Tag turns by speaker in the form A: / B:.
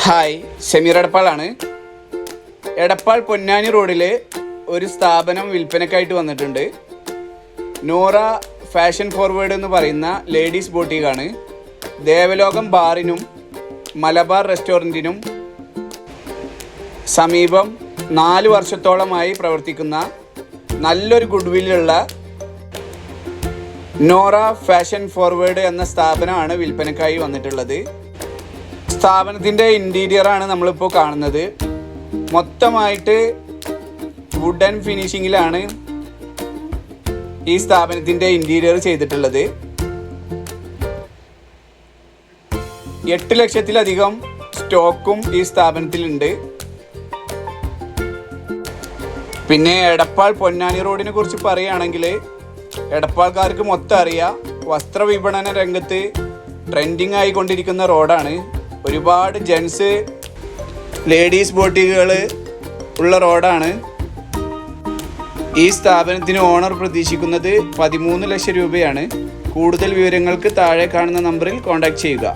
A: Hi, Shameer എടപ്പാളാണ്. Edappal Ponnani റോഡിൽ ഒരു സ്ഥാപനം വിൽപ്പനക്കായിട്ട് വന്നിട്ടുണ്ട്. നോറ ഫാഷൻ ഫോർവേഡ് എന്ന് പറയുന്ന ലേഡീസ് ബോട്ടിക്കാണ്. ദേവലോകം ബാറിനും മലബാർ റെസ്റ്റോറൻറ്റിനും സമീപം 4 വർഷത്തോളമായി പ്രവർത്തിക്കുന്ന നല്ലൊരു ഗുഡ്വില്ലുള്ള നോറ ഫാഷൻ ഫോർവേഡ് എന്ന സ്ഥാപനമാണ് വിൽപ്പനക്കായി വന്നിട്ടുള്ളത്. സ്ഥാപനത്തിൻ്റെ ഇൻറ്റീരിയറാണ് നമ്മളിപ്പോൾ കാണുന്നത്. മൊത്തമായിട്ട് വുഡൻ ഫിനിഷിങ്ങിലാണ് ഈ സ്ഥാപനത്തിൻ്റെ ഇൻറ്റീരിയർ ചെയ്തിട്ടുള്ളത്. 8 ലക്ഷത്തിലധികം സ്റ്റോക്കും ഈ സ്ഥാപനത്തിലുണ്ട്. പിന്നെ എടപ്പാൾ പൊന്നാനി റോഡിനെ കുറിച്ച് പറയുകയാണെങ്കിൽ എടപ്പാൾക്കാർക്ക് മൊത്തം അറിയാം. വസ്ത്രവിപണന രംഗത്ത് ട്രെൻഡിങ് ആയിക്കൊണ്ടിരിക്കുന്ന റോഡാണ്. ഒരുപാട് ജെൻസ് ലേഡീസ് ബോട്ടിക്കുകൾ ഉള്ള റോഡാണ്. ഈ സ്ഥാപനത്തിന് ഓണർ പ്രതീക്ഷിക്കുന്നത് 13 ലക്ഷം രൂപയാണ്. കൂടുതൽ വിവരങ്ങൾക്ക് താഴെ കാണുന്ന നമ്പറിൽ കോൺടാക്റ്റ് ചെയ്യുക.